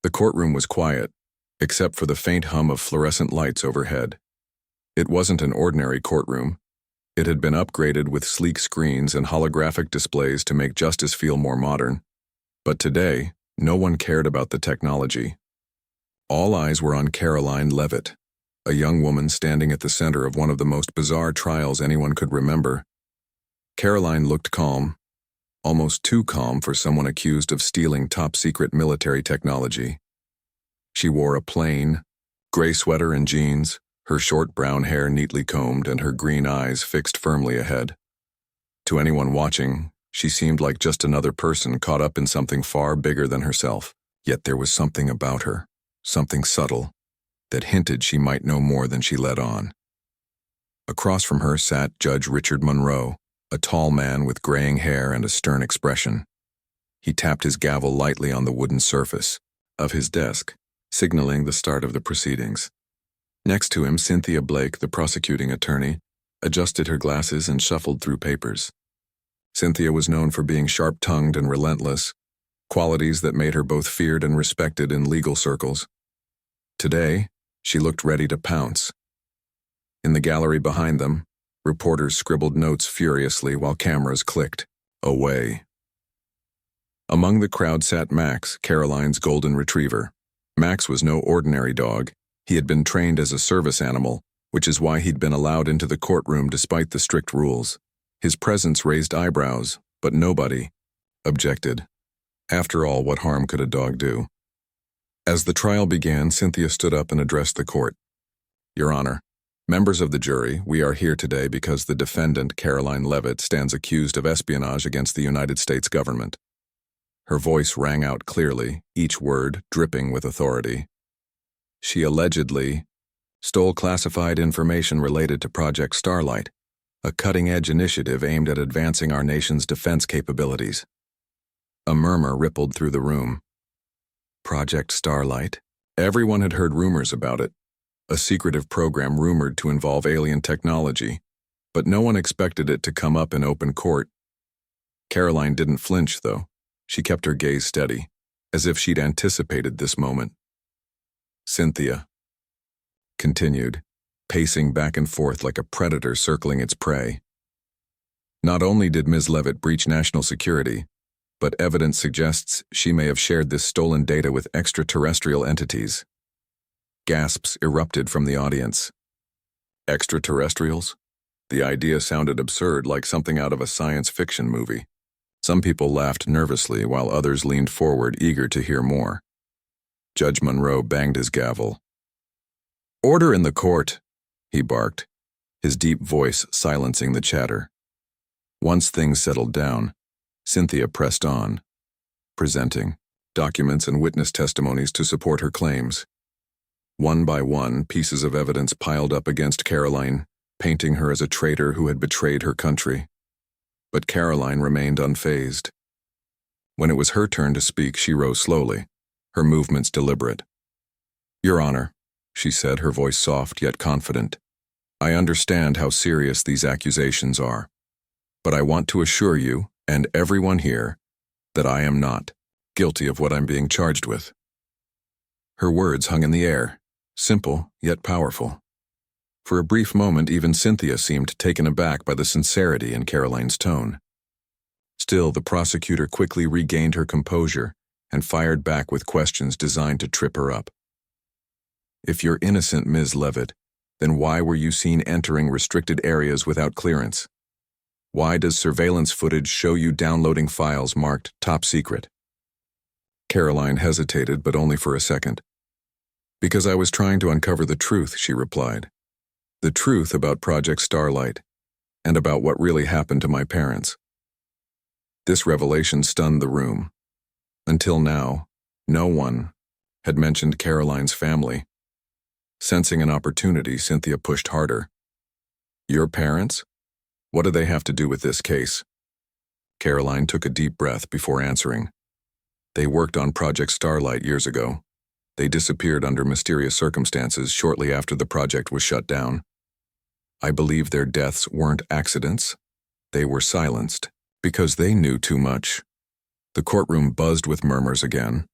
The courtroom was quiet, except for the faint hum of fluorescent lights overhead. It wasn't an ordinary courtroom. It had been upgraded with sleek screens and holographic displays to make justice feel more modern. But today, no one cared about the technology. All eyes were on Karoline Leavitt, a young woman standing at the center of one of the most bizarre trials anyone could remember. Karoline looked calm, almost too calm for someone accused of stealing top-secret military technology. She wore a plain, gray sweater and jeans, her short brown hair neatly combed and her green eyes fixed firmly ahead. To anyone watching, she seemed like just another person caught up in something far bigger than herself. Yet there was something about her, something subtle, that hinted she might know more than she let on. Across from her sat Judge Richard Monroe, a tall man with graying hair and a stern expression. He tapped his gavel lightly on the wooden surface of his desk, signaling the start of the proceedings. Next to him, Cynthia Blake, the prosecuting attorney, adjusted her glasses and shuffled through papers. Cynthia was known for being sharp-tongued and relentless, qualities that made her both feared and respected in legal circles. Today, she looked ready to pounce. In the gallery behind them, reporters scribbled notes furiously while cameras clicked. Away. Among the crowd sat Max, Karoline's golden retriever. Max was no ordinary dog. He had been trained as a service animal, which is why he'd been allowed into the courtroom despite the strict rules. His presence raised eyebrows, but nobody objected. After all, what harm could a dog do? As the trial began, Cynthia stood up and addressed the court. Your Honor, members of the jury, we are here today because the defendant, Karoline Leavitt, stands accused of espionage against the United States government. Her voice rang out clearly, each word dripping with authority. She allegedly stole classified information related to Project Starlight, a cutting-edge initiative aimed at advancing our nation's defense capabilities. A murmur rippled through the room. Project Starlight? Everyone had heard rumors about it, a secretive program rumored to involve alien technology, but no one expected it to come up in open court. Karoline didn't flinch, though. She kept her gaze steady, as if she'd anticipated this moment. Cynthia continued, pacing back and forth like a predator circling its prey. Not only did Ms. Leavitt breach national security, but evidence suggests she may have shared this stolen data with extraterrestrial entities. Gasps erupted from the audience. Extraterrestrials? The idea sounded absurd, like something out of a science fiction movie. Some people laughed nervously while others leaned forward, eager to hear more. Judge Monroe banged his gavel. Order in the court, he barked, his deep voice silencing the chatter. Once things settled down, Cynthia pressed on, presenting documents and witness testimonies to support her claims. One by one, pieces of evidence piled up against Karoline, painting her as a traitor who had betrayed her country. But Karoline remained unfazed. When it was her turn to speak, she rose slowly, her movements deliberate. Your Honor, she said, her voice soft yet confident, I understand how serious these accusations are, but I want to assure you, and everyone here, that I am not guilty of what I'm being charged with. Her words hung in the air, simple yet powerful. For a brief moment, even Cynthia seemed taken aback by the sincerity in Karoline's tone. Still, the prosecutor quickly regained her composure and fired back with questions designed to trip her up. If you're innocent, Ms. Leavitt, then why were you seen entering restricted areas without clearance? Why does surveillance footage show you downloading files marked top secret? Karoline hesitated, but only for a second. Because I was trying to uncover the truth, she replied. The truth about Project Starlight, and about what really happened to my parents. This revelation stunned the room. Until now, no one had mentioned Karoline's family. Sensing an opportunity, Cynthia pushed harder. Your parents? What do they have to do with this case? Karoline took a deep breath before answering. They worked on Project Starlight years ago. They disappeared under mysterious circumstances shortly after the project was shut down. I believe their deaths weren't accidents. They were silenced because they knew too much. The courtroom buzzed with murmurs again.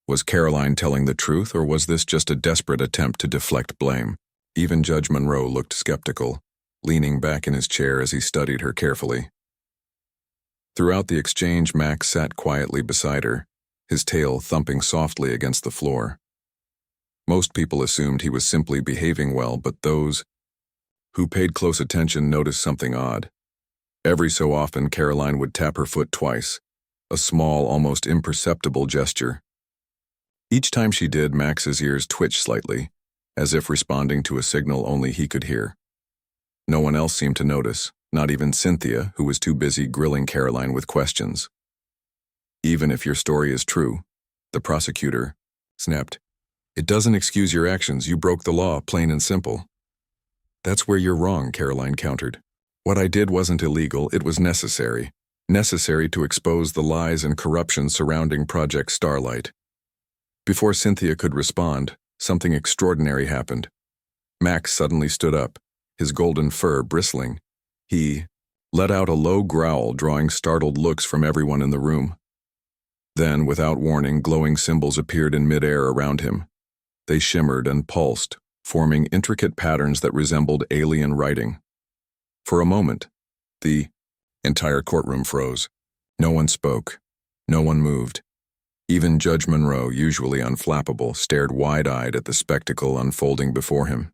Was Karoline telling the truth, or was this just a desperate attempt to deflect blame? Even Judge Monroe looked skeptical, leaning back in his chair as he studied her carefully. Throughout the exchange, Max sat quietly beside her, his tail thumping softly against the floor. Most people assumed he was simply behaving well, but those who paid close attention noticed something odd. Every so often, Karoline would tap her foot twice, a small, almost imperceptible gesture. Each time she did, Max's ears twitched slightly, as if responding to a signal only he could hear. No one else seemed to notice, not even Cynthia, who was too busy grilling Karoline with questions. "Even if your story is true," the prosecutor snapped, "it doesn't excuse your actions. You broke the law, plain and simple." "That's where you're wrong," Karoline countered. "What I did wasn't illegal, it was necessary. Necessary to expose the lies and corruption surrounding Project Starlight." Before Cynthia could respond, something extraordinary happened. Max suddenly stood up, his golden fur bristling. He let out a low growl, drawing startled looks from everyone in the room. Then, without warning, glowing symbols appeared in midair around him. They shimmered and pulsed, forming intricate patterns that resembled alien writing. For a moment, the entire courtroom froze. No one spoke. No one moved. Even Judge Monroe, usually unflappable, stared wide-eyed at the spectacle unfolding before him.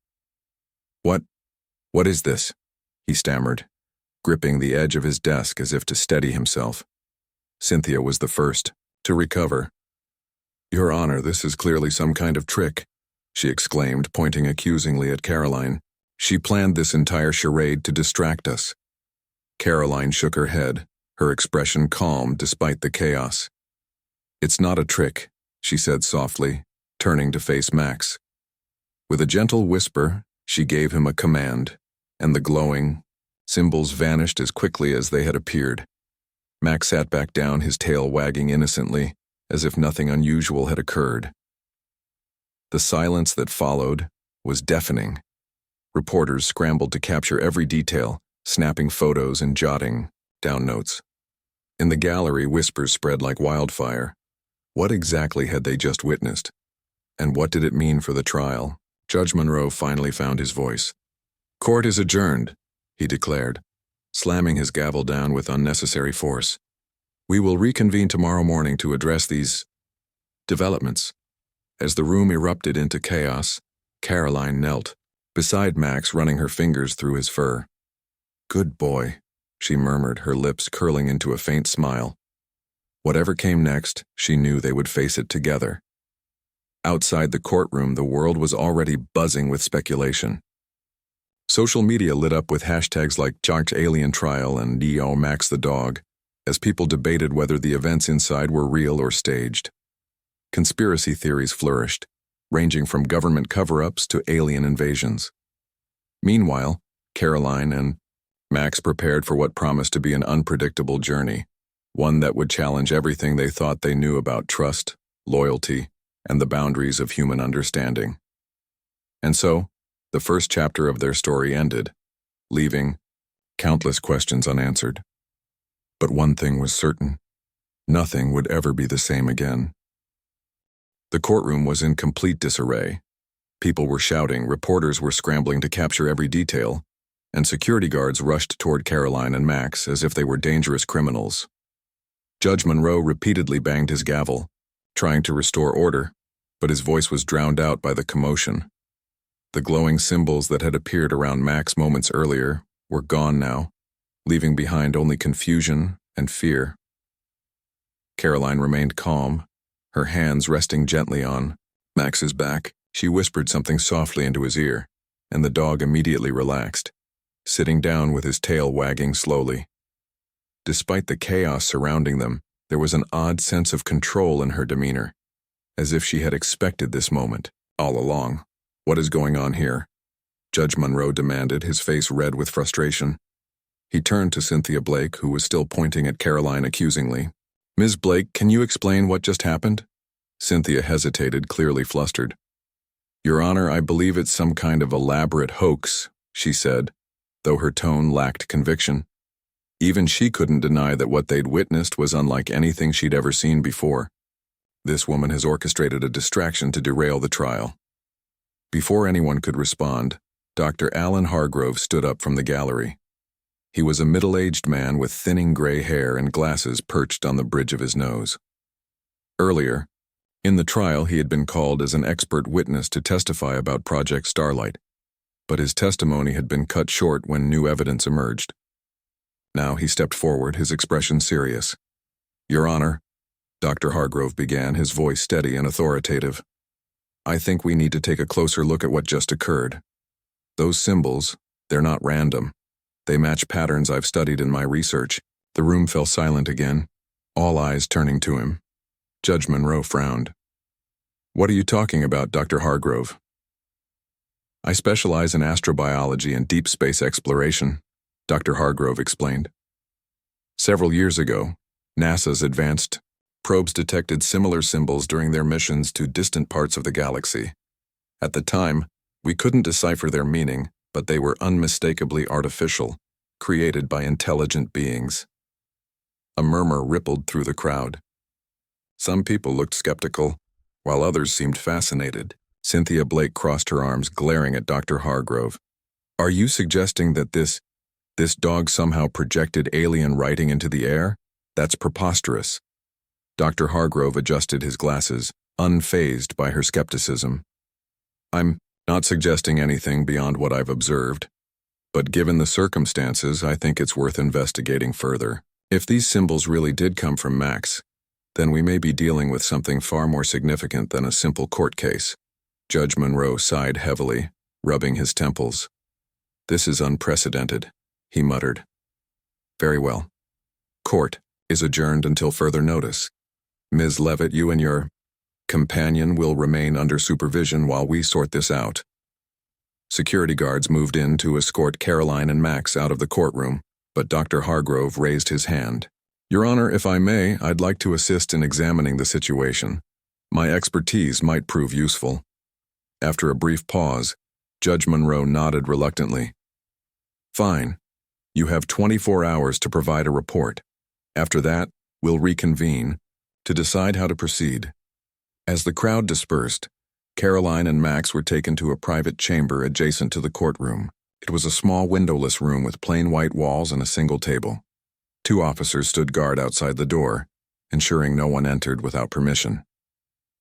What is this?" he stammered, gripping the edge of his desk as if to steady himself. Cynthia was the first to recover. "Your Honor, this is clearly some kind of trick," she exclaimed, pointing accusingly at Karoline. "She planned this entire charade to distract us." Karoline shook her head, her expression calm despite the chaos. "It's not a trick," she said softly, turning to face Max. With a gentle whisper, she gave him a command, and the glowing symbols vanished as quickly as they had appeared. Max sat back down, his tail wagging innocently, as if nothing unusual had occurred. The silence that followed was deafening. Reporters scrambled to capture every detail, snapping photos and jotting down notes. In the gallery, whispers spread like wildfire. What exactly had they just witnessed? And what did it mean for the trial? Judge Monroe finally found his voice. "Court is adjourned," he declared, slamming his gavel down with unnecessary force. "We will reconvene tomorrow morning to address these developments." As the room erupted into chaos, Karoline knelt beside Max, running her fingers through his fur. "Good boy," she murmured, her lips curling into a faint smile. Whatever came next, she knew they would face it together. Outside the courtroom, the world was already buzzing with speculation. Social media lit up with hashtags like Jocked Alien Trial and Neo Max the Dog, as people debated whether the events inside were real or staged. Conspiracy theories flourished, ranging from government cover-ups to alien invasions. Meanwhile, Karoline and Max prepared for what promised to be an unpredictable journey, one that would challenge everything they thought they knew about trust, loyalty, and the boundaries of human understanding. And so, the first chapter of their story ended, leaving countless questions unanswered. But one thing was certain: nothing would ever be the same again. The courtroom was in complete disarray. People were shouting, reporters were scrambling to capture every detail, and security guards rushed toward Karoline and Max as if they were dangerous criminals. Judge Monroe repeatedly banged his gavel, trying to restore order, but his voice was drowned out by the commotion. The glowing symbols that had appeared around Max moments earlier were gone now, leaving behind only confusion and fear. Karoline remained calm, her hands resting gently on Max's back. She whispered something softly into his ear, and the dog immediately relaxed, sitting down with his tail wagging slowly. Despite the chaos surrounding them, there was an odd sense of control in her demeanor, as if she had expected this moment all along. "What is going on here?" Judge Monroe demanded, his face red with frustration. He turned to Cynthia Blake, who was still pointing at Karoline accusingly. "Ms. Blake, can you explain what just happened?" Cynthia hesitated, clearly flustered. "Your Honor, I believe it's some kind of elaborate hoax," she said, though her tone lacked conviction. Even she couldn't deny that what they'd witnessed was unlike anything she'd ever seen before. This woman has orchestrated a distraction to derail the trial. Before anyone could respond, Dr. Alan Hargrove stood up from the gallery. He was a middle-aged man with thinning gray hair and glasses perched on the bridge of his nose. Earlier, in the trial, he had been called as an expert witness to testify about Project Starlight, but his testimony had been cut short when new evidence emerged. Now he stepped forward, his expression serious. "Your Honor," Dr. Hargrove began, his voice steady and authoritative, "I think we need to take a closer look at what just occurred. Those symbols, they're not random. They match patterns I've studied in my research." The room fell silent again, all eyes turning to him. Judge Monroe frowned. "What are you talking about, Dr. Hargrove?" "I specialize in astrobiology and deep space exploration," Dr. Hargrove explained. "Several years ago, NASA's advanced probes detected similar symbols during their missions to distant parts of the galaxy. At the time, we couldn't decipher their meaning, but they were unmistakably artificial, created by intelligent beings." A murmur rippled through the crowd. Some people looked skeptical, while others seemed fascinated. Cynthia Blake crossed her arms, glaring at Dr. Hargrove. "Are you suggesting that this dog somehow projected alien writing into the air? That's preposterous." Dr. Hargrove adjusted his glasses, unfazed by her skepticism. "I'm not suggesting anything beyond what I've observed, but given the circumstances, I think it's worth investigating further. If these symbols really did come from Max, then we may be dealing with something far more significant than a simple court case." Judge Monroe sighed heavily, rubbing his temples. "This is unprecedented," he muttered. "Very well. Court is adjourned until further notice. Ms. Leavitt, you and your companion will remain under supervision while we sort this out." Security guards moved in to escort Karoline and Max out of the courtroom, but Dr. Hargrove raised his hand. "Your Honor, if I may, I'd like to assist in examining the situation. My expertise might prove useful." After a brief pause, Judge Monroe nodded reluctantly. "Fine. You have 24 hours to provide a report. After that, we'll reconvene to decide how to proceed." As the crowd dispersed, Karoline and Max were taken to a private chamber adjacent to the courtroom. It was a small windowless room with plain white walls and a single table. 2 officers stood guard outside the door, ensuring no one entered without permission.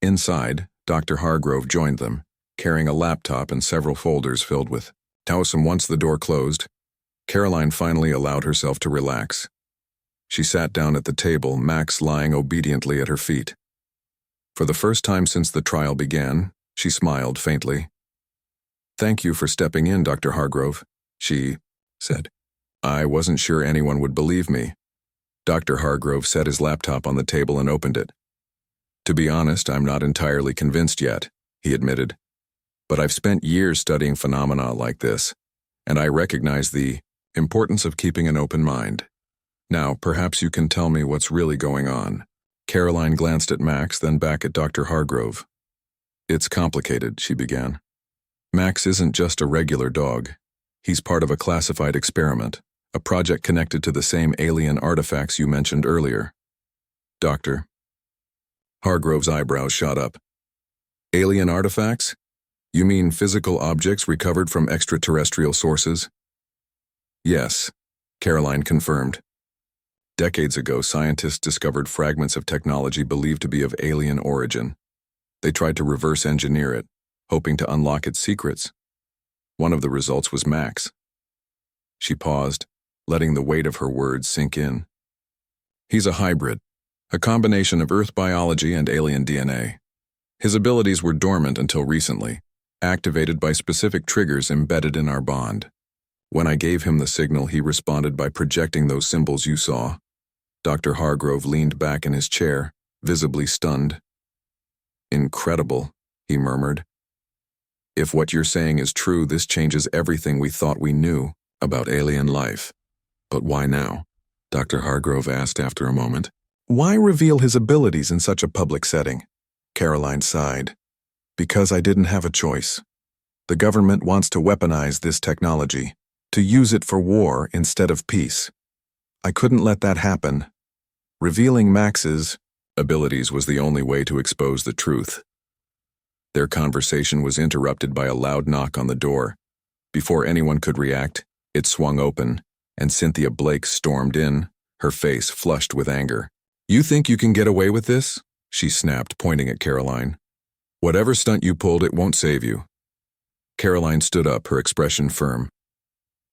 Inside, Dr. Hargrove joined them, carrying a laptop and several folders filled with Taoism. Once the door closed, Karoline finally allowed herself to relax. She sat down at the table, Max lying obediently at her feet. For the first time since the trial began, she smiled faintly. "Thank you for stepping in, Dr. Hargrove," she said. "I wasn't sure anyone would believe me." Dr. Hargrove set his laptop on the table and opened it. "To be honest, I'm not entirely convinced yet," he admitted. "But I've spent years studying phenomena like this, and I recognize the importance of keeping an open mind. Now, perhaps you can tell me what's really going on." Karoline glanced at Max, then back at Dr. Hargrove. "It's complicated," she began. "Max isn't just a regular dog. He's part of a classified experiment, a project connected to the same alien artifacts you mentioned earlier." "Doctor?" Hargrove's eyebrows shot up. "Alien artifacts? You mean physical objects recovered from extraterrestrial sources?" "Yes," Karoline confirmed. "Decades ago, scientists discovered fragments of technology believed to be of alien origin. They tried to reverse engineer it, hoping to unlock its secrets. One of the results was Max." She paused, letting the weight of her words sink in. "He's a hybrid, a combination of Earth biology and alien DNA. His abilities were dormant until recently, activated by specific triggers embedded in our bond. When I gave him the signal, he responded by projecting those symbols you saw." Dr. Hargrove leaned back in his chair, visibly stunned. "Incredible," he murmured. "If what you're saying is true, this changes everything we thought we knew about alien life." "But why now?" Dr. Hargrove asked after a moment. "Why reveal his abilities in such a public setting?" Karoline sighed. "Because I didn't have a choice. The government wants to weaponize this technology, to use it for war instead of peace. I couldn't let that happen. Revealing Max's abilities was the only way to expose the truth. Their conversation was interrupted by a loud knock on the door. Before anyone could react, it swung open, and Cynthia Blake stormed in, her face flushed with anger. "You think you can get away with this?" she snapped, pointing at Karoline. "Whatever stunt you pulled, it won't save you." Karoline stood up, her expression firm.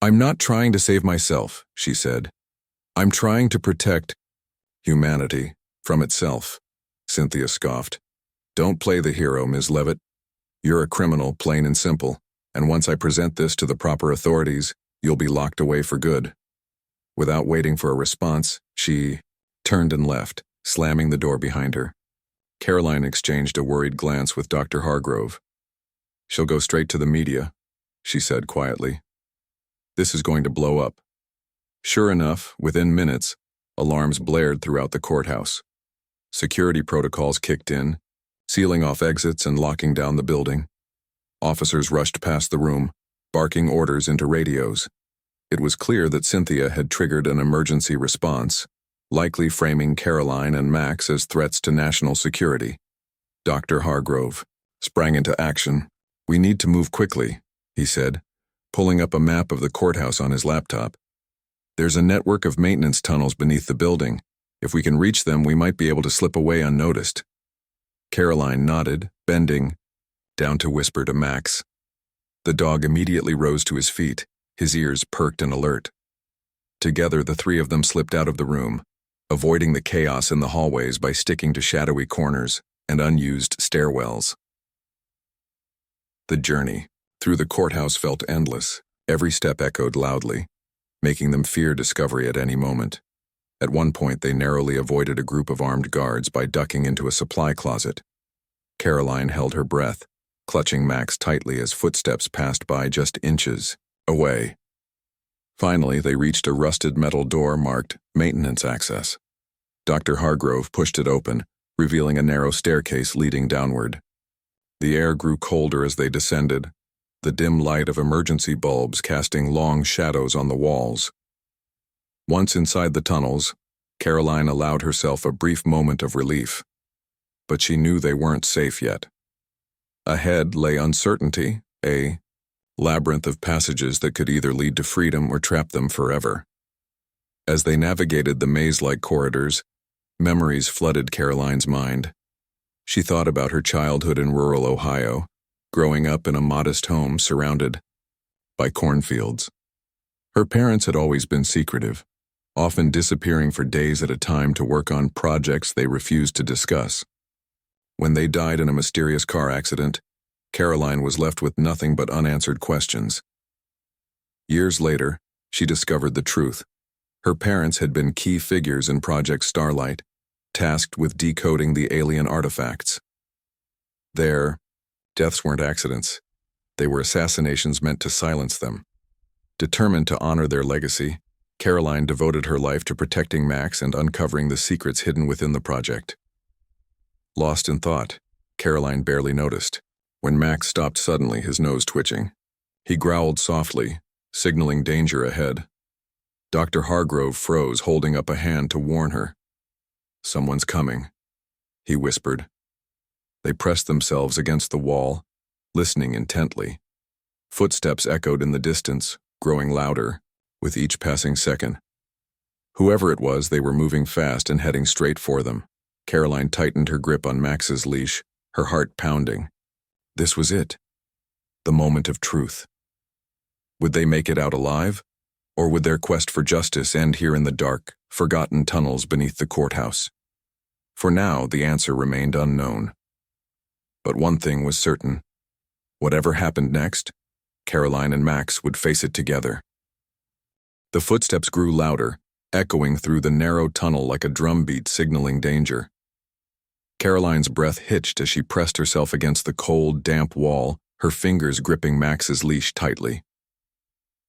"I'm not trying to save myself," she said. "I'm trying to protect humanity from itself," Cynthia scoffed. "Don't play the hero, Ms. Leavitt. You're a criminal, plain and simple, and once I present this to the proper authorities, you'll be locked away for good." Without waiting for a response, she turned and left, slamming the door behind her. Karoline exchanged a worried glance with Dr. Hargrove. "She'll go straight to the media," she said quietly. "This is going to blow up." Sure enough, within minutes, alarms blared throughout the courthouse. Security protocols kicked in, sealing off exits and locking down the building. Officers rushed past the room, barking orders into radios. It was clear that Cynthia had triggered an emergency response, likely framing Karoline and Max as threats to national security. Dr. Hargrove sprang into action. "We need to move quickly," he said, pulling up a map of the courthouse on his laptop. "There's a network of maintenance tunnels beneath the building. If we can reach them, we might be able to slip away unnoticed." Karoline nodded, bending down to whisper to Max. The dog immediately rose to his feet, his ears perked and alert. Together, the three of them slipped out of the room, avoiding the chaos in the hallways by sticking to shadowy corners and unused stairwells. The journey through the courthouse felt endless. Every step echoed loudly, making them fear discovery at any moment. At one point, they narrowly avoided a group of armed guards by ducking into a supply closet. Karoline held her breath, clutching Max tightly as footsteps passed by just inches away. Finally, they reached a rusted metal door marked Maintenance Access. Dr. Hargrove pushed it open, revealing a narrow staircase leading downward. The air grew colder as they descended, the dim light of emergency bulbs casting long shadows on the walls. Once inside the tunnels, Karoline allowed herself a brief moment of relief. But she knew they weren't safe yet. Ahead lay uncertainty, a labyrinth of passages that could either lead to freedom or trap them forever. As they navigated the maze-like corridors, memories flooded Karoline's mind. She thought about her childhood in rural Ohio, growing up in a modest home surrounded by cornfields. Her parents had always been secretive, often disappearing for days at a time to work on projects they refused to discuss. When they died in a mysterious car accident, Karoline was left with nothing but unanswered questions. Years later, she discovered the truth. Her parents had been key figures in Project Starlight, tasked with decoding the alien artifacts. Their deaths weren't accidents. They were assassinations meant to silence them. Determined to honor their legacy, Karoline devoted her life to protecting Max and uncovering the secrets hidden within the project. Lost in thought, Karoline barely noticed when Max stopped suddenly, his nose twitching. He growled softly, signaling danger ahead. Dr. Hargrove froze, holding up a hand to warn her. "Someone's coming," he whispered. They pressed themselves against the wall, listening intently. Footsteps echoed in the distance, growing louder with each passing second. Whoever it was, they were moving fast and heading straight for them. Karoline tightened her grip on Max's leash, her heart pounding. This was it. The moment of truth. Would they make it out alive? Or would their quest for justice end here in the dark, forgotten tunnels beneath the courthouse? For now, the answer remained unknown. But one thing was certain. Whatever happened next, Karoline and Max would face it together. The footsteps grew louder, echoing through the narrow tunnel like a drumbeat signaling danger. Karoline's breath hitched as she pressed herself against the cold, damp wall, her fingers gripping Max's leash tightly.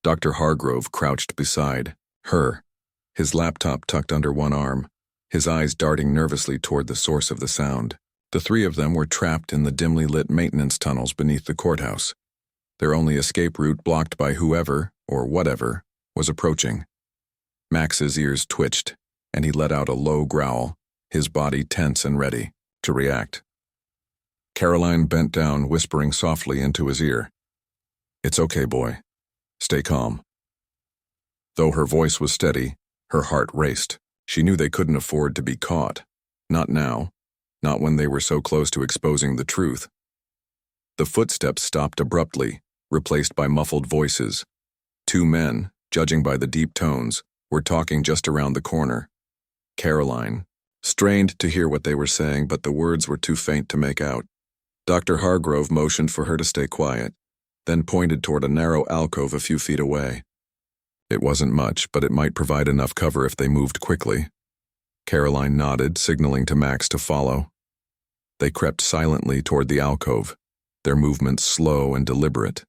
Dr. Hargrove crouched beside her, his laptop tucked under one arm, his eyes darting nervously toward the source of the sound. The three of them were trapped in the dimly lit maintenance tunnels beneath the courthouse, their only escape route blocked by whoever, or whatever, was approaching. Max's ears twitched, and he let out a low growl, his body tense and ready to react. Karoline bent down, whispering softly into his ear. "It's okay, boy. Stay calm." Though her voice was steady, her heart raced. She knew they couldn't afford to be caught. Not now. Not when they were so close to exposing the truth. The footsteps stopped abruptly, replaced by muffled voices. Two men, judging by the deep tones, were talking just around the corner. Karoline strained to hear what they were saying, but the words were too faint to make out. Dr. Hargrove motioned for her to stay quiet, then pointed toward a narrow alcove a few feet away. It wasn't much, but it might provide enough cover if they moved quickly. Karoline nodded, signaling to Max to follow. They crept silently toward the alcove, their movements slow and deliberate.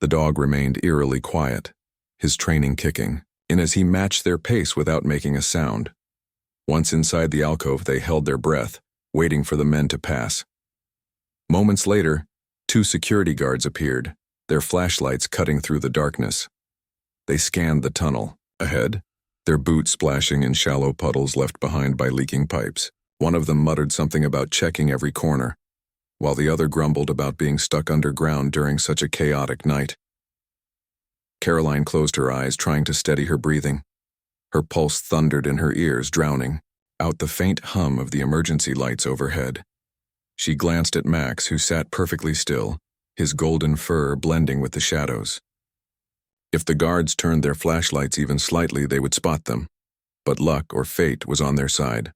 The dog remained eerily quiet, his training kicking, in as he matched their pace without making a sound. Once inside the alcove, they held their breath, waiting for the men to pass. Moments later, two security guards appeared, their flashlights cutting through the darkness. They scanned the tunnel ahead, their boots splashing in shallow puddles left behind by leaking pipes. One of them muttered something about checking every corner, while the other grumbled about being stuck underground during such a chaotic night. Karoline closed her eyes, trying to steady her breathing. Her pulse thundered in her ears, drowning out the faint hum of the emergency lights overhead. She glanced at Max, who sat perfectly still, his golden fur blending with the shadows. If the guards turned their flashlights even slightly, they would spot them, but luck or fate was on their side.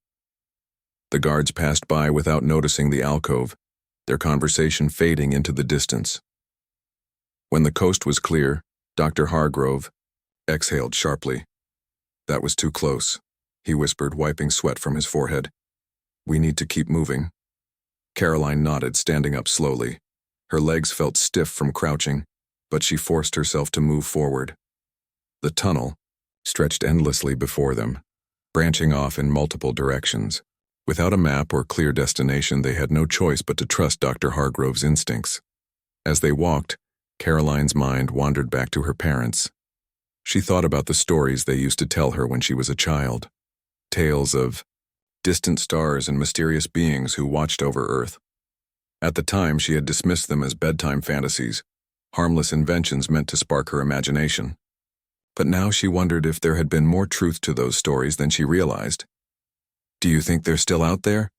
The guards passed by without noticing the alcove, their conversation fading into the distance. When the coast was clear, Dr. Hargrove exhaled sharply. "That was too close," he whispered, wiping sweat from his forehead. "We need to keep moving." Karoline nodded, standing up slowly. Her legs felt stiff from crouching, but she forced herself to move forward. The tunnel stretched endlessly before them, branching off in multiple directions. Without a map or clear destination, they had no choice but to trust Dr. Hargrove's instincts. As they walked, Karoline's mind wandered back to her parents. She thought about the stories they used to tell her when she was a child. Tales of distant stars and mysterious beings who watched over Earth. At the time, she had dismissed them as bedtime fantasies, harmless inventions meant to spark her imagination. But now she wondered if there had been more truth to those stories than she realized. "Do you think they're still out there?"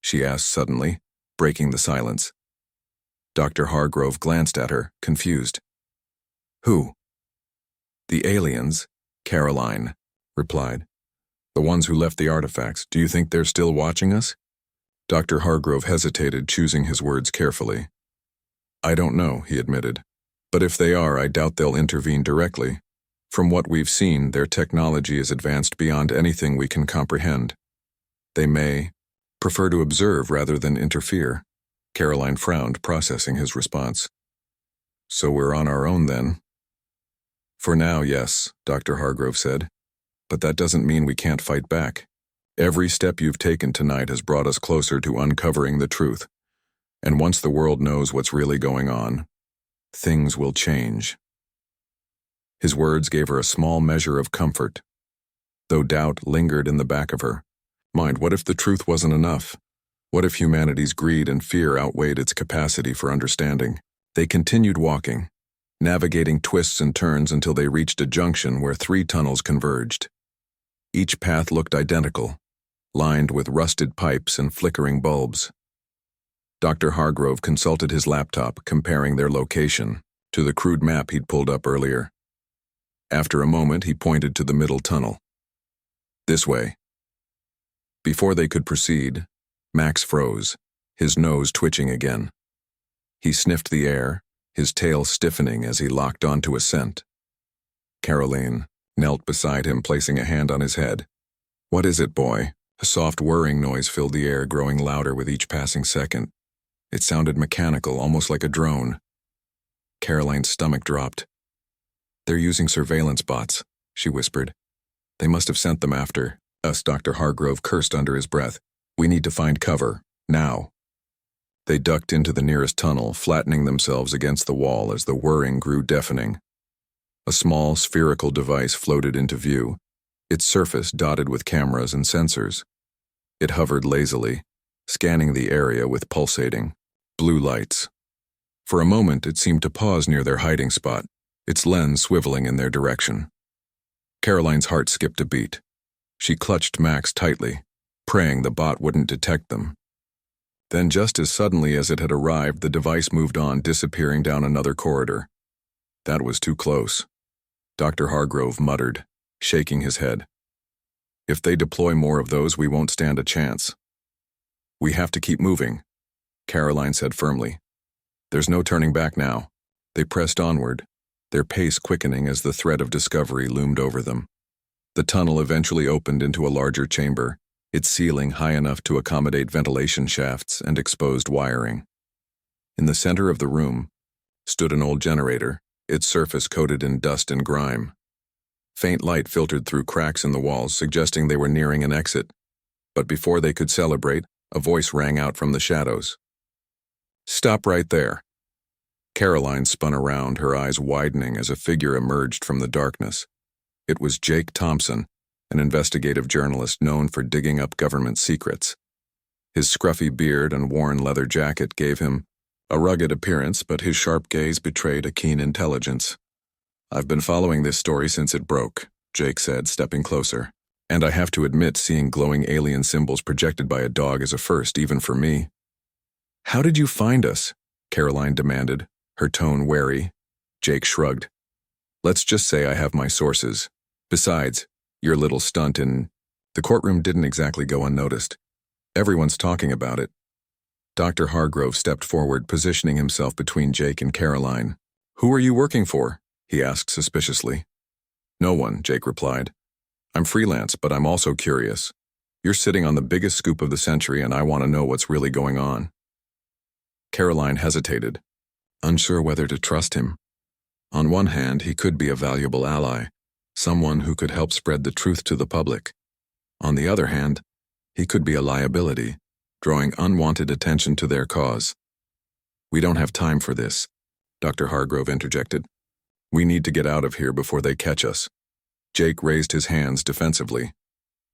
she asked suddenly, breaking the silence. Dr. Hargrove glanced at her, confused. "Who?" "The aliens," Karoline replied. "The ones who left the artifacts. Do you think they're still watching us?" Dr. Hargrove hesitated, choosing his words carefully. "I don't know," he admitted. "But if they are, I doubt they'll intervene directly. From what we've seen, their technology is advanced beyond anything we can comprehend. They may prefer to observe rather than interfere." Karoline frowned, processing his response. "So we're on our own then?" "For now, yes," Dr. Hargrove said. "But that doesn't mean we can't fight back. Every step you've taken tonight has brought us closer to uncovering the truth. And once the world knows what's really going on, things will change." His words gave her a small measure of comfort, though doubt lingered in the back of her mind. What if the truth wasn't enough? What if humanity's greed and fear outweighed its capacity for understanding? They continued walking, navigating twists and turns until they reached a junction where 3 tunnels converged. Each path looked identical, lined with rusted pipes and flickering bulbs. Dr. Hargrove consulted his laptop, comparing their location to the crude map he'd pulled up earlier. After a moment, he pointed to the middle tunnel. "This way." Before they could proceed, Max froze, his nose twitching again. He sniffed the air, his tail stiffening as he locked onto a scent. Karoline knelt beside him, placing a hand on his head. "What is it, boy?" A soft whirring noise filled the air, growing louder with each passing second. It sounded mechanical, almost like a drone. Karoline's stomach dropped. "They're using surveillance bots," she whispered. "They must have sent them after us," Dr. Hargrove cursed under his breath. "We need to find cover, now." They ducked into the nearest tunnel, flattening themselves against the wall as the whirring grew deafening. A small, spherical device floated into view, its surface dotted with cameras and sensors. It hovered lazily, scanning the area with pulsating, blue lights. For a moment, it seemed to pause near their hiding spot, its lens swiveling in their direction. Karoline's heart skipped a beat. She clutched Max tightly, praying the bot wouldn't detect them. Then just as suddenly as it had arrived, the device moved on, disappearing down another corridor. That was too close. Dr. Hargrove muttered, shaking his head. If they deploy more of those, we won't stand a chance. We have to keep moving, Karoline said firmly. There's no turning back now. They pressed onward, their pace quickening as the threat of discovery loomed over them. The tunnel eventually opened into a larger chamber, its ceiling high enough to accommodate ventilation shafts and exposed wiring. In the center of the room stood an old generator, its surface coated in dust and grime. Faint light filtered through cracks in the walls, suggesting they were nearing an exit. But before they could celebrate, a voice rang out from the shadows. "Stop right there." Karoline spun around, her eyes widening as a figure emerged from the darkness. It was Jake Thompson, an investigative journalist known for digging up government secrets. His scruffy beard and worn leather jacket gave him a rugged appearance, but his sharp gaze betrayed a keen intelligence. "I've been following this story since it broke," Jake said, stepping closer. "And I have to admit, seeing glowing alien symbols projected by a dog is a first, even for me." "How did you find us?" Karoline demanded, her tone wary. Jake shrugged. "Let's just say I have my sources. Besides, your little stunt in the courtroom didn't exactly go unnoticed. Everyone's talking about it." Dr. Hargrove stepped forward, positioning himself between Jake and Karoline. "Who are you working for?" he asked suspiciously. "No one," Jake replied. "I'm freelance, but I'm also curious. You're sitting on the biggest scoop of the century, and I want to know what's really going on." Karoline hesitated, unsure whether to trust him. On one hand, he could be a valuable ally, someone who could help spread the truth to the public. On the other hand, he could be a liability, drawing unwanted attention to their cause. "We don't have time for this," Dr. Hargrove interjected. "We need to get out of here before they catch us." Jake raised his hands defensively.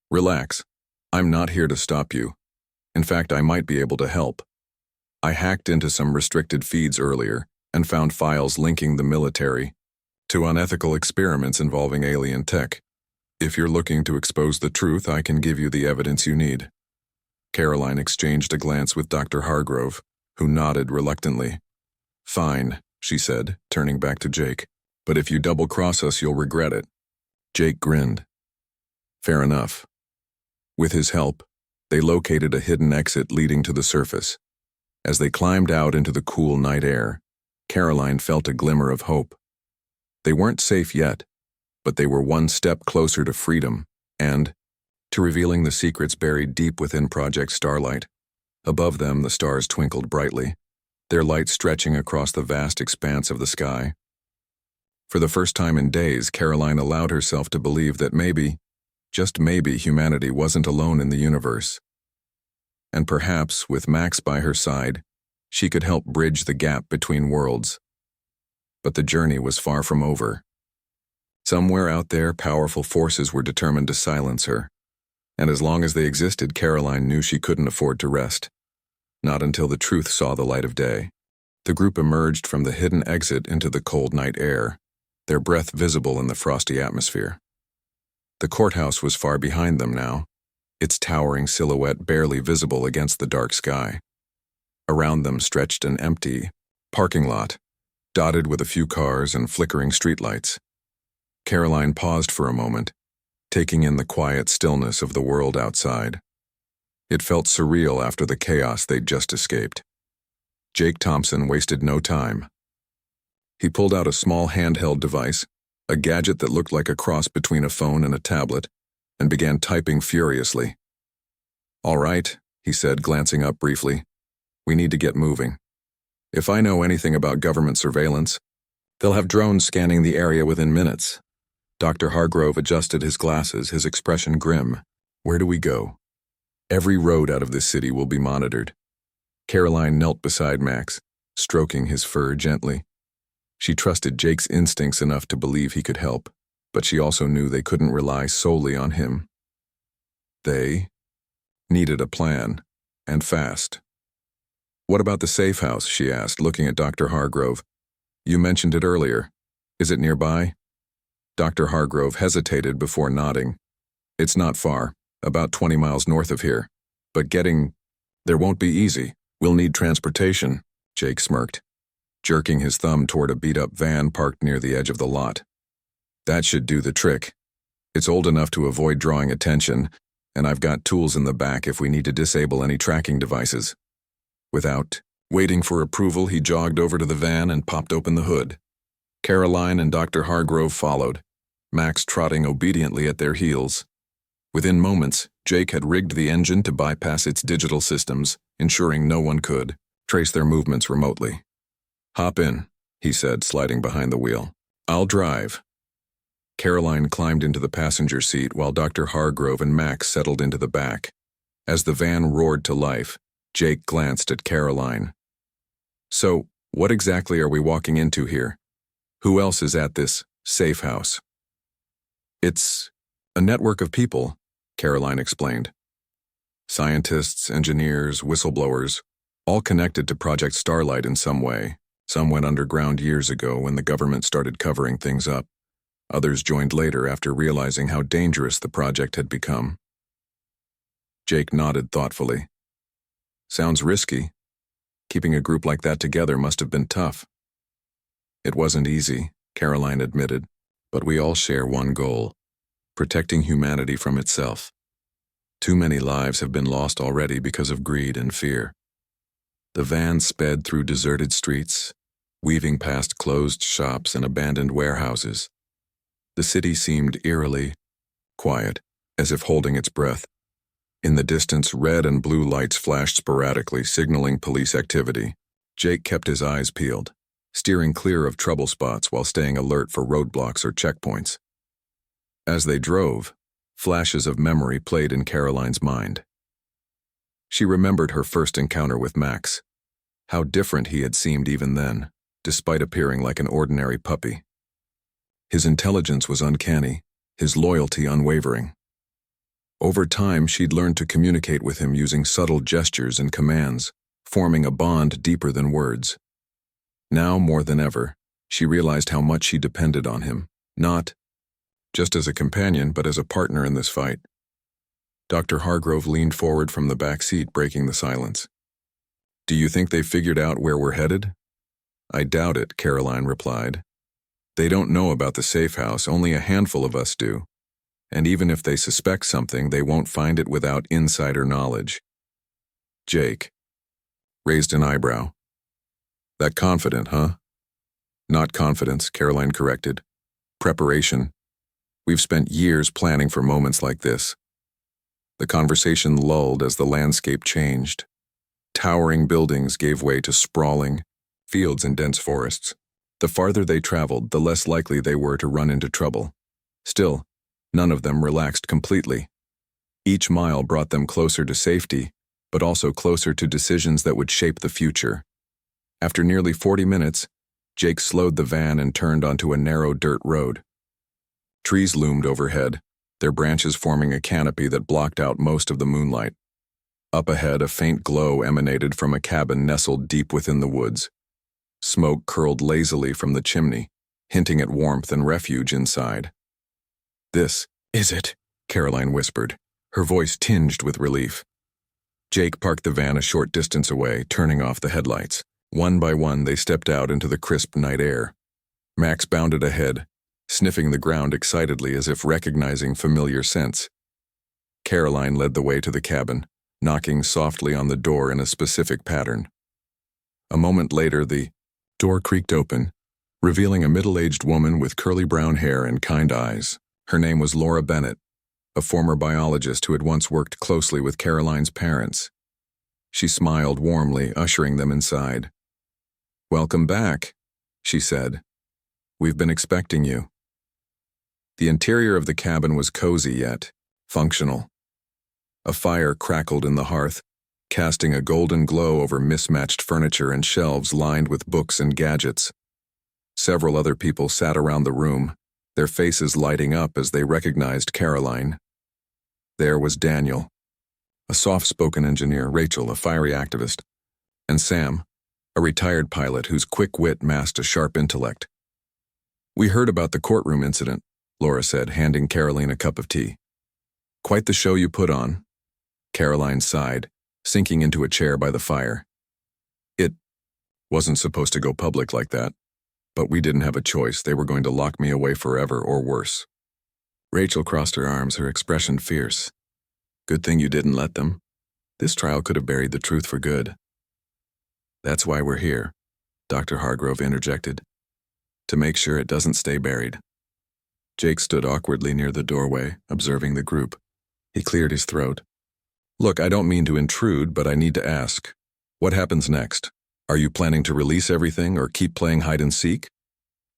"Relax. I'm not here to stop you. In fact, I might be able to help. I hacked into some restricted feeds earlier and found files linking the military to unethical experiments involving alien tech. If you're looking to expose the truth, I can give you the evidence you need." Karoline exchanged a glance with Dr. Hargrove, who nodded reluctantly. "Fine," she said, turning back to Jake. "But if you double-cross us, you'll regret it." Jake grinned. "Fair enough." With his help, they located a hidden exit leading to the surface. As they climbed out into the cool night air, Karoline felt a glimmer of hope. They weren't safe yet, but they were one step closer to freedom and to revealing the secrets buried deep within Project Starlight. Above them, the stars twinkled brightly, their light stretching across the vast expanse of the sky. For the first time in days, Karoline allowed herself to believe that maybe, just maybe, humanity wasn't alone in the universe. And perhaps, with Max by her side, she could help bridge the gap between worlds. But the journey was far from over. Somewhere out there, powerful forces were determined to silence her. And as long as they existed, Karoline knew she couldn't afford to rest. Not until the truth saw the light of day. The group emerged from the hidden exit into the cold night air, their breath visible in the frosty atmosphere. The courthouse was far behind them now, its towering silhouette barely visible against the dark sky. Around them stretched an empty parking lot, dotted with a few cars and flickering streetlights. Karoline paused for a moment, taking in the quiet stillness of the world outside. It felt surreal after the chaos they'd just escaped. Jake Thompson wasted no time. He pulled out a small handheld device, a gadget that looked like a cross between a phone and a tablet, and began typing furiously. "All right," he said, glancing up briefly. "We need to get moving. If I know anything about government surveillance, they'll have drones scanning the area within minutes." Dr. Hargrove adjusted his glasses, his expression grim. "Where do we go?" "Every road out of this city will be monitored." Karoline knelt beside Max, stroking his fur gently. She trusted Jake's instincts enough to believe he could help, but she also knew they couldn't rely solely on him. They needed a plan, and fast. "What about the safe house?" she asked, looking at Dr. Hargrove. "You mentioned it earlier. Is it nearby?" Dr. Hargrove hesitated before nodding. "It's not far, about 20 miles north of here. But there won't be easy. We'll need transportation," Jake smirked, jerking his thumb toward a beat-up van parked near the edge of the lot. "That should do the trick. It's old enough to avoid drawing attention, and I've got tools in the back if we need to disable any tracking devices." Without waiting for approval, he jogged over to the van and popped open the hood. Karoline and Dr. Hargrove followed, Max trotting obediently at their heels. Within moments, Jake had rigged the engine to bypass its digital systems, ensuring no one could trace their movements remotely. "Hop in," he said, sliding behind the wheel. "I'll drive." Karoline climbed into the passenger seat while Dr. Hargrove and Max settled into the back. As the van roared to life, Jake glanced at Karoline. "So, what exactly are we walking into here? Who else is at this safe house?" "It's a network of people," Karoline explained. "Scientists, engineers, whistleblowers, all connected to Project Starlight in some way. Some went underground years ago when the government started covering things up. Others joined later after realizing how dangerous the project had become." Jake nodded thoughtfully. "Sounds risky. Keeping a group like that together must have been tough." "It wasn't easy," Karoline admitted, "but we all share one goal: protecting humanity from itself. Too many lives have been lost already because of greed and fear." The van sped through deserted streets, weaving past closed shops and abandoned warehouses. The city seemed eerily quiet, as if holding its breath. In the distance, red and blue lights flashed sporadically, signaling police activity. Jake kept his eyes peeled, steering clear of trouble spots while staying alert for roadblocks or checkpoints. As they drove, flashes of memory played in Karoline's mind. She remembered her first encounter with Max. How different he had seemed even then, despite appearing like an ordinary puppy. His intelligence was uncanny, his loyalty unwavering. Over time, she'd learned to communicate with him using subtle gestures and commands, forming a bond deeper than words. Now, more than ever, she realized how much she depended on him, not just as a companion, but as a partner in this fight. Dr. Hargrove leaned forward from the back seat, breaking the silence. "Do you think they figured out where we're headed?" "I doubt it," Karoline replied. "They don't know about the safe house, only a handful of us do. And even if they suspect something, they won't find it without insider knowledge." Jake raised an eyebrow. "That confident, huh?" "Not confidence," Karoline corrected. "Preparation. We've spent years planning for moments like this." The conversation lulled as the landscape changed. Towering buildings gave way to sprawling fields and dense forests. The farther they traveled, the less likely they were to run into trouble. Still, none of them relaxed completely. Each mile brought them closer to safety, but also closer to decisions that would shape the future. After nearly 40 minutes, Jake slowed the van and turned onto a narrow dirt road. Trees loomed overhead, their branches forming a canopy that blocked out most of the moonlight. Up ahead, a faint glow emanated from a cabin nestled deep within the woods. Smoke curled lazily from the chimney, hinting at warmth and refuge inside. "This is it," Karoline whispered, her voice tinged with relief. Jake parked the van a short distance away, turning off the headlights. One by one, they stepped out into the crisp night air. Max bounded ahead, sniffing the ground excitedly as if recognizing familiar scents. Karoline led the way to the cabin, knocking softly on the door in a specific pattern. A moment later, the door creaked open, revealing a middle-aged woman with curly brown hair and kind eyes. Her name was Laura Bennett, a former biologist who had once worked closely with Karoline's parents. She smiled warmly, ushering them inside. "Welcome back," she said. "We've been expecting you." The interior of the cabin was cozy yet functional. A fire crackled in the hearth, casting a golden glow over mismatched furniture and shelves lined with books and gadgets. Several other people sat around the room, their faces lighting up as they recognized Karoline. There was Daniel, a soft-spoken engineer, Rachel, a fiery activist, and Sam, a retired pilot whose quick wit masked a sharp intellect. "We heard about the courtroom incident," Laura said, handing Karoline a cup of tea. "Quite the show you put on." Karoline sighed, sinking into a chair by the fire. "It wasn't supposed to go public like that, but we didn't have a choice. They were going to lock me away forever or worse." Rachel crossed her arms, her expression fierce. "Good thing you didn't let them. This trial could have buried the truth for good." "That's why we're here," Dr. Hargrove interjected. "To make sure it doesn't stay buried." Jake stood awkwardly near the doorway, observing the group. He cleared his throat. "Look, I don't mean to intrude, but I need to ask. What happens next? Are you planning to release everything or keep playing hide-and-seek?"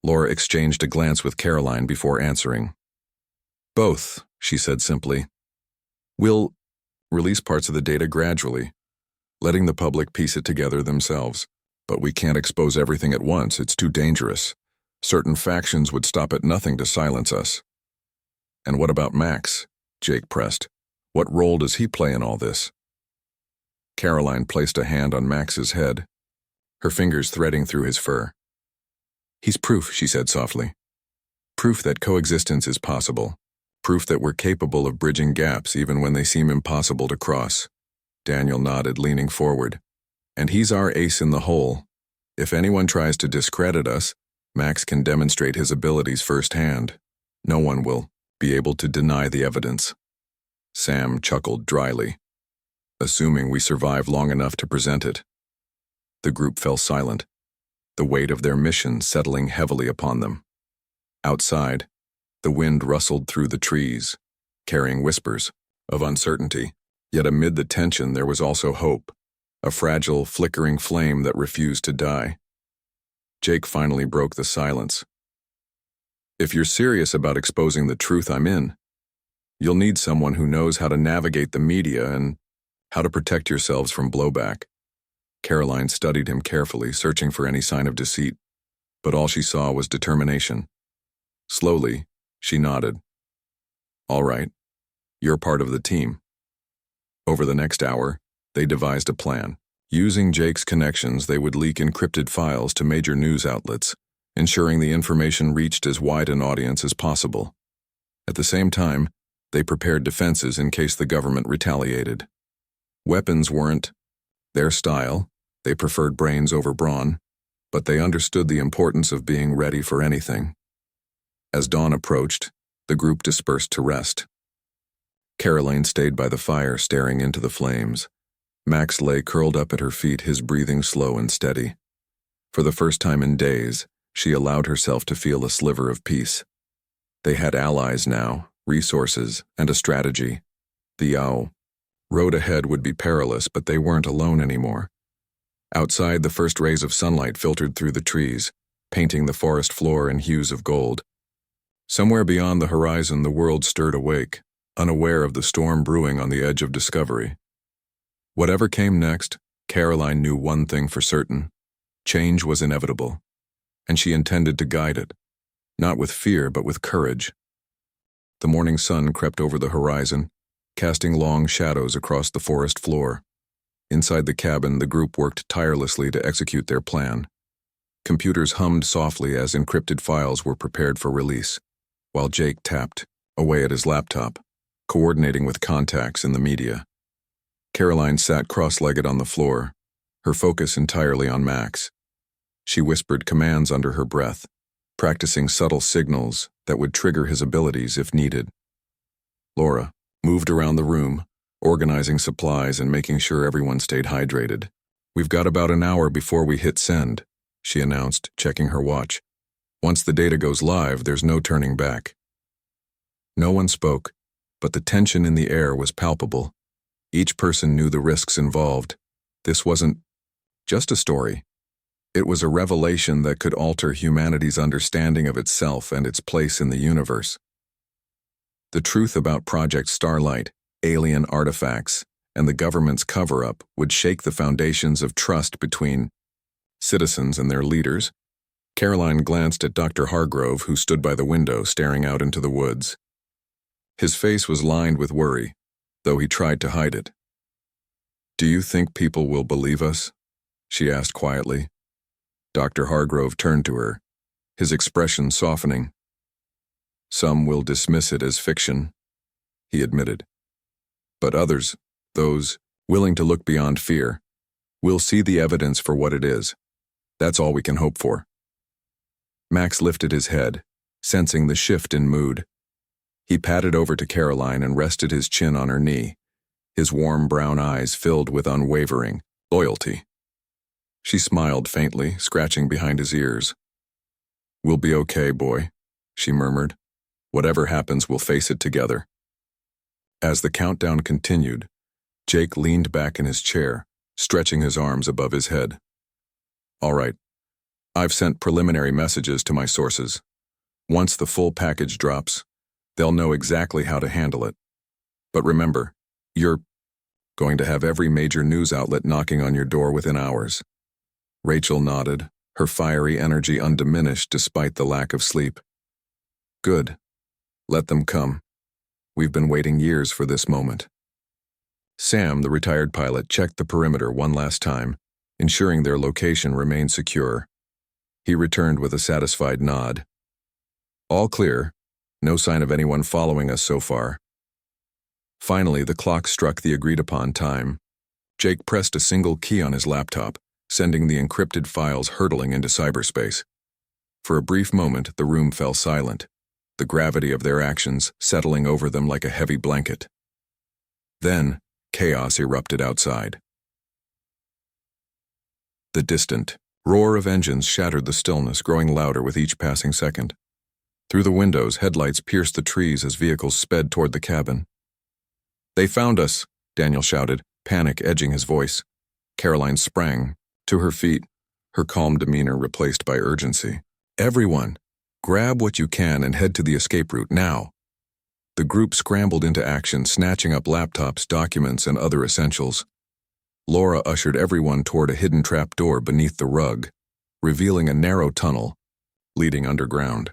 Laura exchanged a glance with Karoline before answering. "Both," she said simply. "We'll release parts of the data gradually, letting the public piece it together themselves. But we can't expose everything at once. It's too dangerous. Certain factions would stop at nothing to silence us." "And what about Max?" Jake pressed. "What role does he play in all this?" Karoline placed a hand on Max's head, her fingers threading through his fur. "He's proof," she said softly. "Proof that coexistence is possible. Proof that we're capable of bridging gaps even when they seem impossible to cross." Daniel nodded, leaning forward. "And he's our ace in the hole. If anyone tries to discredit us, Max can demonstrate his abilities firsthand. No one will be able to deny the evidence." Sam chuckled dryly. "Assuming we survive long enough to present it." The group fell silent, the weight of their mission settling heavily upon them. Outside, the wind rustled through the trees, carrying whispers of uncertainty. Yet amid the tension there was also hope, a fragile, flickering flame that refused to die. Jake finally broke the silence. "If you're serious about exposing the truth I'm in, you'll need someone who knows how to navigate the media and how to protect yourselves from blowback." Karoline studied him carefully, searching for any sign of deceit, but all she saw was determination. Slowly, she nodded. "All right, you're part of the team." Over the next hour, they devised a plan. Using Jake's connections, they would leak encrypted files to major news outlets, ensuring the information reached as wide an audience as possible. At the same time, they prepared defenses in case the government retaliated. Weapons weren't their style. They preferred brains over brawn, but they understood the importance of being ready for anything. As dawn approached, the group dispersed to rest. Karoline stayed by the fire, staring into the flames. Max lay curled up at her feet, his breathing slow and steady. For the first time in days, she allowed herself to feel a sliver of peace. They had allies now, resources, and a strategy. The road ahead would be perilous, but they weren't alone anymore. Outside, the first rays of sunlight filtered through the trees, painting the forest floor in hues of gold. Somewhere beyond the horizon, the world stirred awake, unaware of the storm brewing on the edge of discovery. Whatever came next, Karoline knew one thing for certain. Change was inevitable, and she intended to guide it, not with fear but with courage. The morning sun crept over the horizon, casting long shadows across the forest floor. Inside the cabin, the group worked tirelessly to execute their plan. Computers hummed softly as encrypted files were prepared for release, while Jake tapped away at his laptop, coordinating with contacts in the media. Karoline sat cross-legged on the floor, her focus entirely on Max. She whispered commands under her breath, practicing subtle signals that would trigger his abilities if needed. Laura moved around the room, organizing supplies and making sure everyone stayed hydrated. "We've got about an hour before we hit send," she announced, checking her watch. "Once the data goes live, there's no turning back." No one spoke, but the tension in the air was palpable. Each person knew the risks involved. This wasn't just a story. It was a revelation that could alter humanity's understanding of itself and its place in the universe. The truth about Project Starlight, alien artifacts, and the government's cover-up would shake the foundations of trust between citizens and their leaders. Karoline glanced at Dr. Hargrove, who stood by the window staring out into the woods. His face was lined with worry, though he tried to hide it. Do you think people will believe us? She asked quietly. Dr. Hargrove turned to her, his expression softening. Some will dismiss it as fiction, he admitted. But others, those willing to look beyond fear, will see the evidence for what it is. That's all we can hope for. Max lifted his head, sensing the shift in mood. He padded over to Karoline and rested his chin on her knee, his warm brown eyes filled with unwavering loyalty. She smiled faintly, scratching behind his ears. We'll be okay, boy, she murmured. Whatever happens, we'll face it together. As the countdown continued, Jake leaned back in his chair, stretching his arms above his head. All right, I've sent preliminary messages to my sources. Once the full package drops, they'll know exactly how to handle it. But remember, you're going to have every major news outlet knocking on your door within hours. Rachel nodded, her fiery energy undiminished despite the lack of sleep. Good. Let them come. We've been waiting years for this moment. Sam, the retired pilot, checked the perimeter one last time, ensuring their location remained secure. He returned with a satisfied nod. All clear. No sign of anyone following us so far. Finally, the clock struck the agreed-upon time. Jake pressed a single key on his laptop, sending the encrypted files hurtling into cyberspace. For a brief moment, the room fell silent, the gravity of their actions settling over them like a heavy blanket. Then, chaos erupted outside. The distant roar of engines shattered the stillness, growing louder with each passing second. Through the windows, headlights pierced the trees as vehicles sped toward the cabin. They found us, Daniel shouted, panic edging his voice. Karoline sprang to her feet, her calm demeanor replaced by urgency. Everyone, grab what you can and head to the escape route now. The group scrambled into action, snatching up laptops, documents, and other essentials. Laura ushered everyone toward a hidden trapdoor beneath the rug, revealing a narrow tunnel leading underground.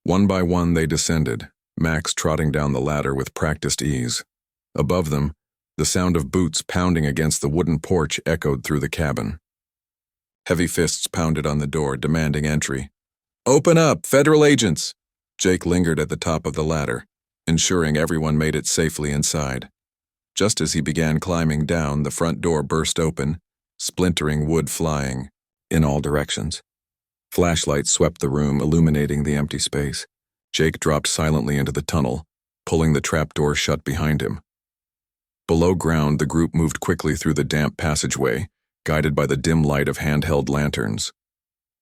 One by one they descended, Max trotting down the ladder with practiced ease. Above them, the sound of boots pounding against the wooden porch echoed through the cabin. Heavy fists pounded on the door, demanding entry. Open up, federal agents! Jake lingered at the top of the ladder, ensuring everyone made it safely inside. Just as he began climbing down, the front door burst open, splintering wood flying in all directions. Flashlights swept the room, illuminating the empty space. Jake dropped silently into the tunnel, pulling the trapdoor shut behind him. Below ground, the group moved quickly through the damp passageway, guided by the dim light of handheld lanterns.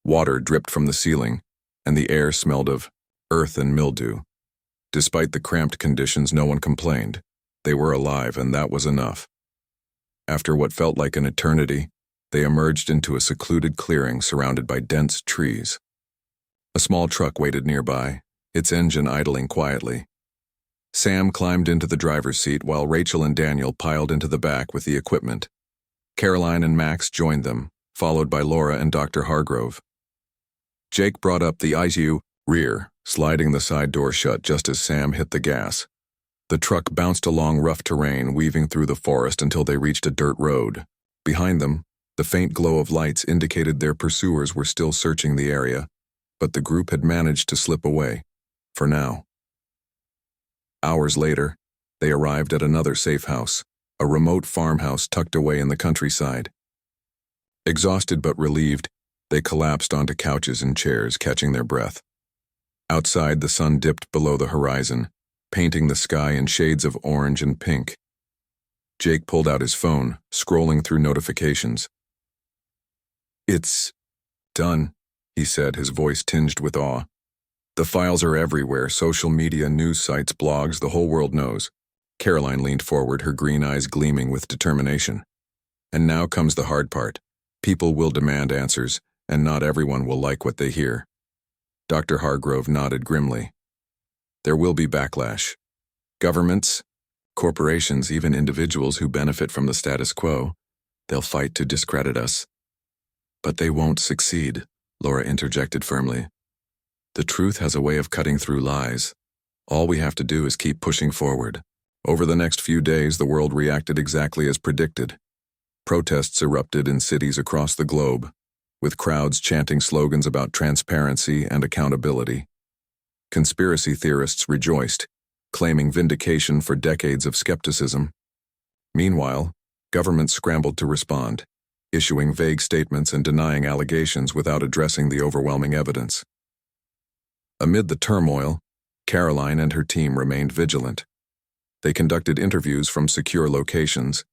Water dripped from the ceiling, and the air smelled of earth and mildew. Despite the cramped conditions, no one complained. They were alive, and that was enough. After what felt like an eternity, they emerged into a secluded clearing surrounded by dense trees. A small truck waited nearby, its engine idling quietly. Sam climbed into the driver's seat while Rachel and Daniel piled into the back with the equipment. Karoline and Max joined them, followed by Laura and Dr. Hargrove. Jake brought up the ICU rear, sliding the side door shut just as Sam hit the gas. The truck bounced along rough terrain, weaving through the forest until they reached a dirt road. Behind them, the faint glow of lights indicated their pursuers were still searching the area, but the group had managed to slip away, for now. Hours later, they arrived at another safe house, a remote farmhouse tucked away in the countryside. Exhausted but relieved, they collapsed onto couches and chairs, catching their breath. Outside, the sun dipped below the horizon, painting the sky in shades of orange and pink. Jake pulled out his phone, scrolling through notifications. It's done, he said, his voice tinged with awe. The files are everywhere, social media, news sites, blogs, the whole world knows. Karoline leaned forward, her green eyes gleaming with determination. And now comes the hard part. People will demand answers, and not everyone will like what they hear. Dr. Hargrove nodded grimly. There will be backlash. Governments, corporations, even individuals who benefit from the status quo, they'll fight to discredit us. But they won't succeed, Laura interjected firmly. The truth has a way of cutting through lies. All we have to do is keep pushing forward. Over the next few days, the world reacted exactly as predicted. Protests erupted in cities across the globe, with crowds chanting slogans about transparency and accountability. Conspiracy theorists rejoiced, claiming vindication for decades of skepticism. Meanwhile, governments scrambled to respond, issuing vague statements and denying allegations without addressing the overwhelming evidence. Amid the turmoil, Karoline and her team remained vigilant. They conducted interviews from secure locations,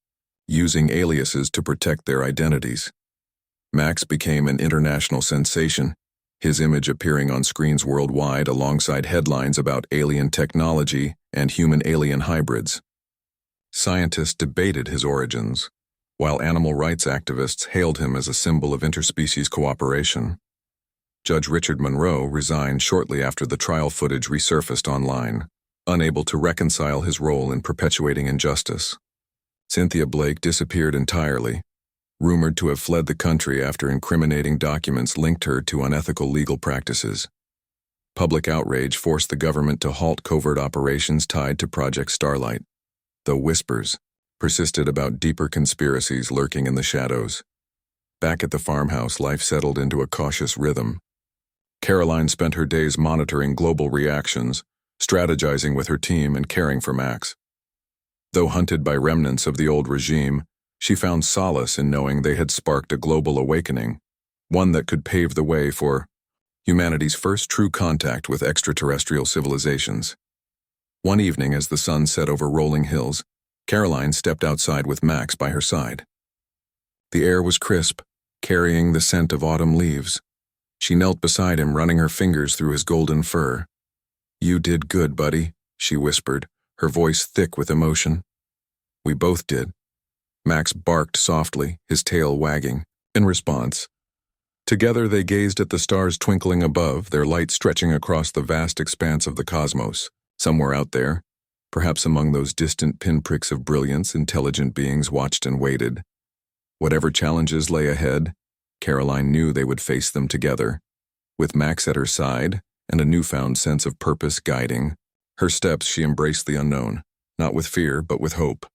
using aliases to protect their identities. Max became an international sensation, his image appearing on screens worldwide alongside headlines about alien technology and human-alien hybrids. Scientists debated his origins, while animal rights activists hailed him as a symbol of interspecies cooperation. Judge Richard Monroe resigned shortly after the trial footage resurfaced online, unable to reconcile his role in perpetuating injustice. Cynthia Blake disappeared entirely, rumored to have fled the country after incriminating documents linked her to unethical legal practices. Public outrage forced the government to halt covert operations tied to Project Starlight, though whispers persisted about deeper conspiracies lurking in the shadows. Back at the farmhouse, life settled into a cautious rhythm. Karoline spent her days monitoring global reactions, strategizing with her team, and caring for Max. Though hunted by remnants of the old regime, she found solace in knowing they had sparked a global awakening, one that could pave the way for humanity's first true contact with extraterrestrial civilizations. One evening, as the sun set over rolling hills, Karoline stepped outside with Max by her side. The air was crisp, carrying the scent of autumn leaves. She knelt beside him, running her fingers through his golden fur. "You did good, buddy," she whispered, her voice thick with emotion. "We both did." Max barked softly, his tail wagging. In response, together they gazed at the stars twinkling above, their light stretching across the vast expanse of the cosmos. Somewhere out there, perhaps among those distant pinpricks of brilliance, intelligent beings watched and waited. Whatever challenges lay ahead, Karoline knew they would face them together. With Max at her side, and a newfound sense of purpose guiding her steps, she embraced the unknown, not with fear but with hope.